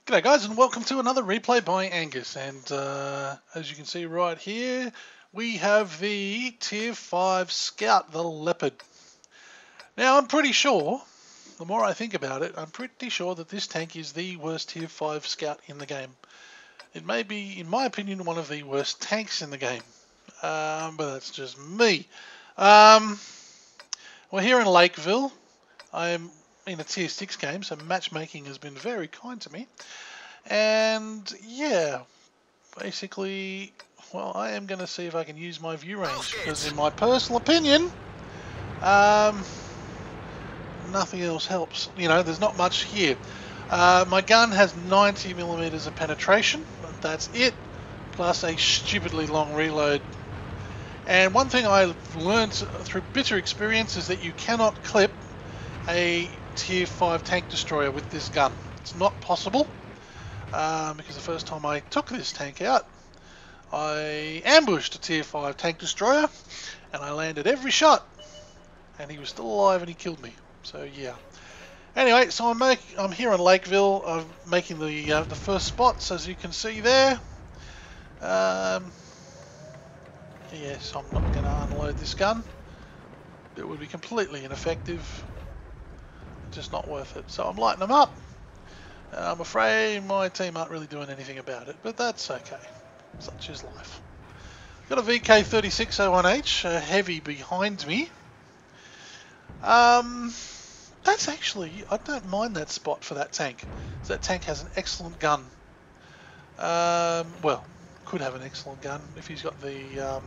G'day guys, and welcome to another replay by Angus, and as you can see right here we have the tier 5 scout, the Leopard. Now I'm pretty sure, the more I think about it, I'm pretty sure that this tank is the worst tier 5 scout in the game. It may be, in my opinion, one of the worst tanks in the game, but that's just me. We're here in Lakeville. I'm in a tier 6 game, so matchmaking has been very kind to me. And yeah, basically, well, I am going to see if I can use my view range, because in my personal opinion, nothing else helps. You know, there's not much here. My gun has 90mm of penetration, but that's it, plus a stupidly long reload. And one thing I've learned through bitter experience is that you cannot clip a tier 5 tank destroyer with this gun. It's not possible, because the first time I took this tank out, I ambushed a tier 5 tank destroyer and I landed every shot and he was still alive and he killed me. So yeah. Anyway, so I'm here in Lakeville. I'm making the first spots, as you can see there. Yes, I'm not going to unload this gun. It would be completely ineffective. Just not worth it. So I'm lighting them up. I'm afraid my team aren't really doing anything about it, but that's okay. Such is life. Got a VK3601H, a heavy behind me. That's actually, I don't mind that spot for that tank. So that tank has an excellent gun. Well, could have an excellent gun if he's got the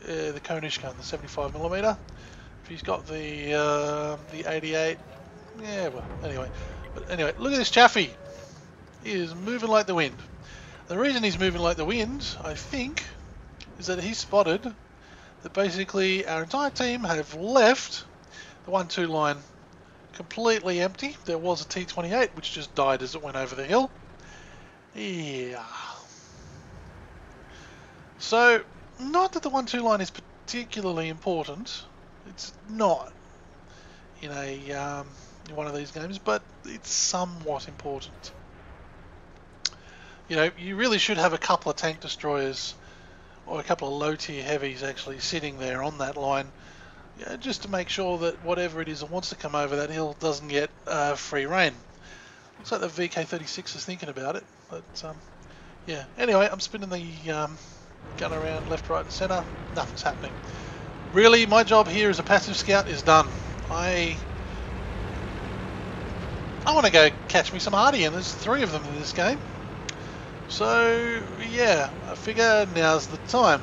Konish gun, the 75mm. If he's got the 88, yeah, well, anyway. But anyway, look at this Chaffee. He is moving like the wind. The reason he's moving like the wind, I think, is that he spotted that basically our entire team have left the 1-2 line completely empty. There was a T-28 which just died as it went over the hill. Yeah. So, not that the 1-2 line is particularly important. It's not in a in one of these games, but it's somewhat important. You know, you really should have a couple of tank destroyers or a couple of low tier heavies actually sitting there on that line, just to make sure that whatever it is that wants to come over that hill doesn't get free reign. Looks like the VK36 is thinking about it, but yeah. Anyway, I'm spinning the gun around left, right and centre. Nothing's happening. Really, my job here as a passive scout is done. I want to go catch me some hardy, and there's 3 of them in this game. So yeah, I figure now's the time.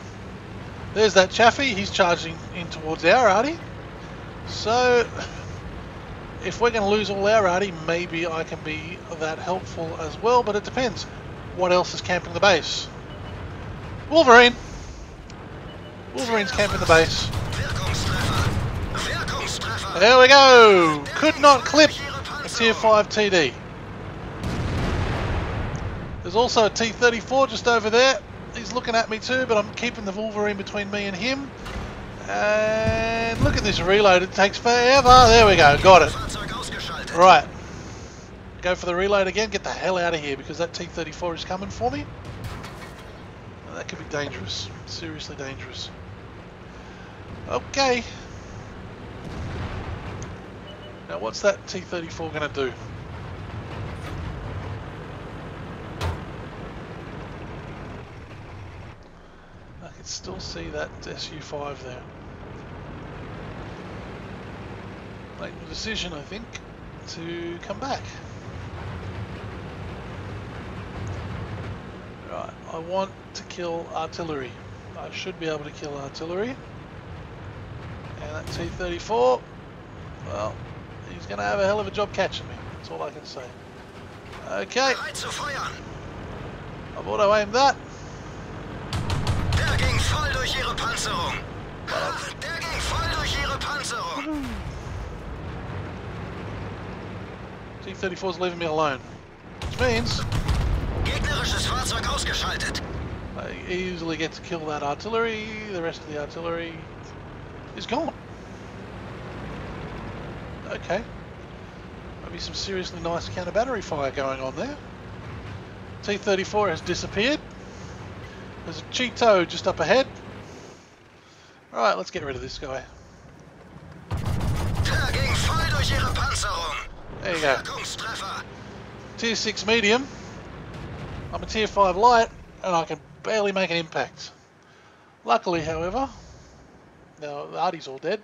There's that Chaffee, he's charging in towards our arty. So if we're going to lose all our arty, maybe I can be that helpful as well, but it depends. What else is camping the base? Wolverine! Wolverine's camping the base. There we go! Could not clip a tier 5 TD. There's also a T-34 just over there. He's looking at me too, but I'm keeping the Wolverine between me and him. And look at this reload, it takes forever. There we go, got it. Right. Go for the reload again, get the hell out of here because that T-34 is coming for me. Now, that could be dangerous, seriously dangerous. Okay. Now what's that T-34 going to do? I can still see that SU-5 there. Make the decision, I think, to come back. Right, I want to kill artillery. I should be able to kill artillery. And that T-34, well, he's going to have a hell of a job catching me. That's all I can say. Okay. Bereit zu feuern. I've auto-aimed that. Der ging voll durch ihre Panzerung. Der ging voll durch ihre Panzerung. T-34's leaving me alone. Which means Gegnerisches Fahrzeug ausgeschaltet. I easily get to kill that artillery. The rest of the artillery is gone. Okay. Maybe some seriously nice counter-battery fire going on there. T-34 has disappeared. There's a Cheeto just up ahead. Alright, let's get rid of this guy. Der ging voll durch ihre Panzerung. There you go. Wirkungstreffer. Tier 6 medium. I'm a Tier 5 light, and I can barely make an impact. Luckily, however, now Artie's all dead,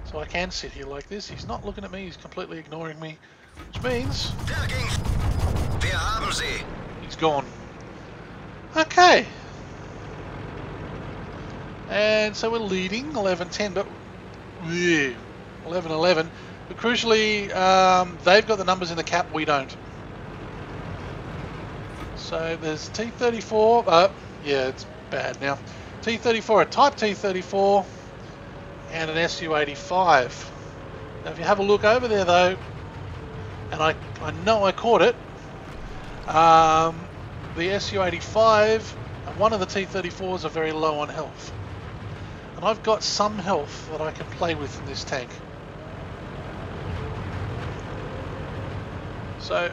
so I can sit here like this. He's not looking at me, he's completely ignoring me, which means Der ging. Wir haben sie. he's gone. Okay. And so we're leading 11-10, but 11-11. But crucially, they've got the numbers in the cap, we don't. So there's T-34, yeah, it's bad now. T-34, a Type T-34, and an Su-85. Now if you have a look over there though, and I know I caught it, the Su-85 and one of the T-34s are very low on health. And I've got some health that I can play with in this tank. So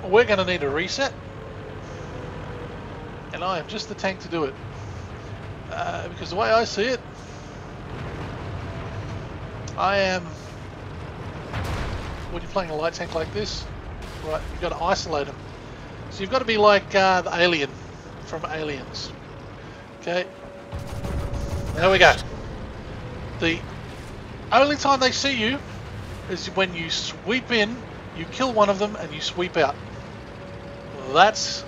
we're going to need a reset, and I am just the tank to do it. Because the way I see it, I am, when you're playing a light tank like this, right, you've got to isolate them. So you've got to be like the alien from Aliens. Okay, there we go. The only time they see you is when you sweep in, you kill one of them and you sweep out. Well, that's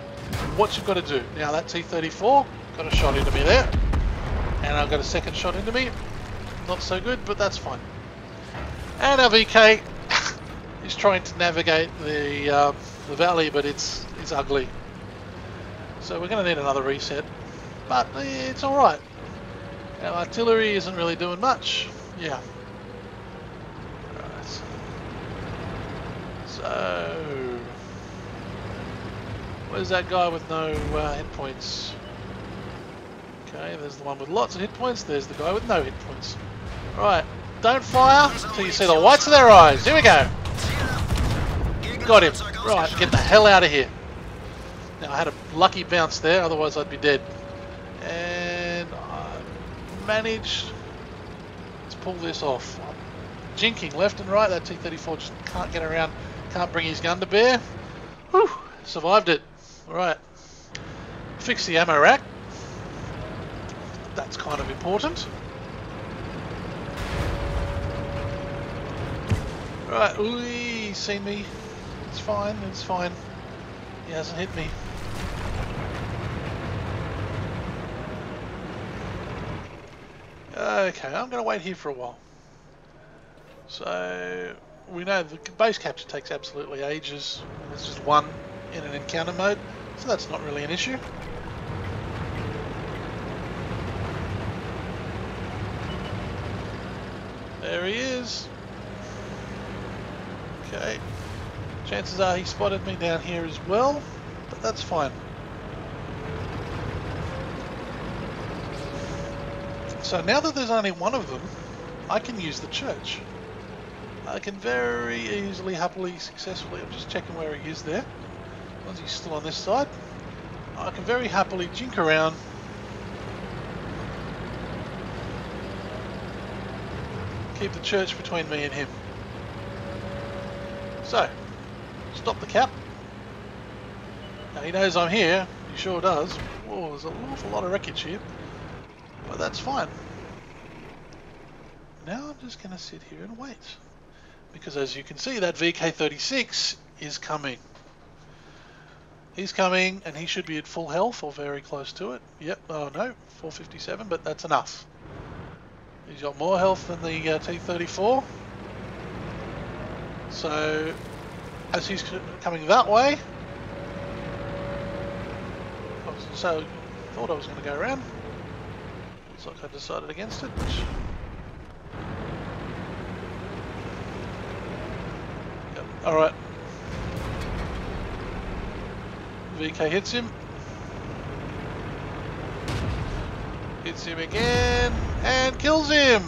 what you've got to do. Now that T-34 got a shot into me there, and I've got a second shot into me. Not so good, but that's fine. And our VK is trying to navigate the valley, but it's ugly. So we're going to need another reset, but it's all right. Our artillery isn't really doing much. Yeah. Right. So where's that guy with no hit points? Okay, there's the one with lots of hit points. There's the guy with no hit points. Alright, don't fire until you see the whites of their eyes. Here we go. Got him. Right, get the hell out of here. Now, I had a lucky bounce there, otherwise I'd be dead. And I managed to pull this off. I'm jinking left and right. That T-34 just can't get around, can't bring his gun to bear. Whew, survived it. Alright, fix the ammo rack. That's kind of important. Right, ooh, he's seen me. It's fine, it's fine. He hasn't hit me. Okay, I'm going to wait here for a while. So, we know the base capture takes absolutely ages. There's just one in an encounter mode, so that's not really an issue. There he is. Okay. Chances are he spotted me down here as well, but that's fine. So now that there's only one of them, I can use the church. I can very easily, happily, successfully, I'm just checking where he is there. As long as he's still on this side, I can very happily jink around. Keep the church between me and him. So, stop the cap. Now he knows I'm here, he sure does. Whoa, there's an awful lot of wreckage here. But that's fine. Now I'm just going to sit here and wait. Because as you can see, that VK-36 is coming. He's coming, and he should be at full health, or very close to it. Yep, oh no, 457, but that's enough. He's got more health than the T-34. So, as he's coming that way, So thought I was going to go around. Looks like I decided against it. Yep. All right. VK hits him. Hits him again and kills him.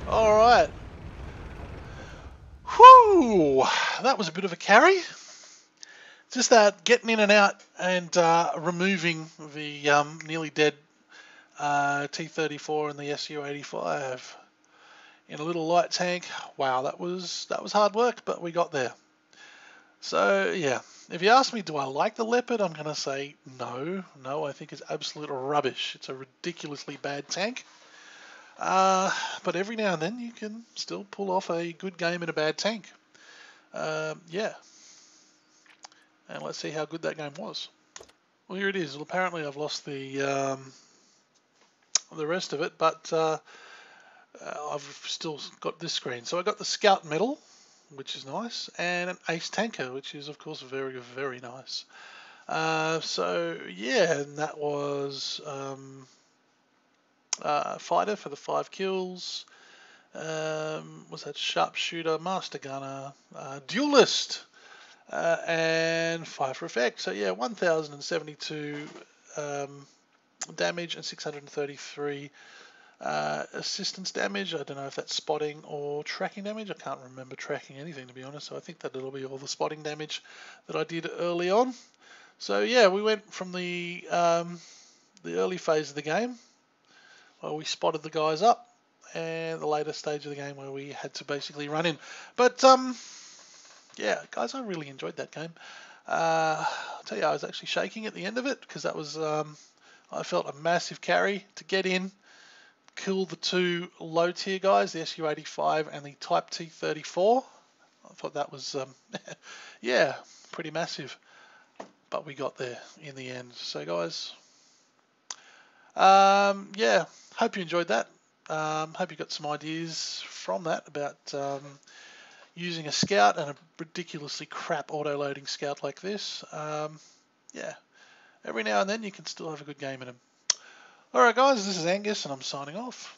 All right. Whew, that was a bit of a carry. Just that getting in and out and removing the nearly dead T-34 and the Su-85 in a little light tank. Wow, that was hard work, but we got there. So yeah, if you ask me, do I like the Leopard? I'm gonna say no. I think it's absolute rubbish. It's a ridiculously bad tank. But every now and then you can still pull off a good game in a bad tank. Yeah. And let's see how good that game was. Well, here it is. Well, apparently I've lost the rest of it, but I've still got this screen. So I got the Scout Medal, which is nice, and an Ace Tanker, which is of course very, very nice. So yeah, and that was Fighter for the 5 kills. Was that Sharpshooter, Master Gunner, Duelist, and 5 for effect. So yeah, 1,072 damage and 633 assistance damage. I don't know if that's spotting or tracking damage. I can't remember tracking anything, to be honest, so I think that it'll be all the spotting damage that I did early on. So yeah, we went from the early phase of the game where we spotted the guys up, and the later stage of the game where we had to basically run in. But yeah, guys, I really enjoyed that game. I'll tell you, I was actually shaking at the end of it because that was I felt a massive carry to get in, kill the 2 low tier guys, the Su-85 and the Type T-34. I thought that was yeah, pretty massive, but we got there in the end. So guys, yeah, hope you enjoyed that. Hope you got some ideas from that about using a Scout and a ridiculously crap auto-loading Scout like this. Yeah, every now and then you can still have a good game in them. Alright guys, this is Angus and I'm signing off.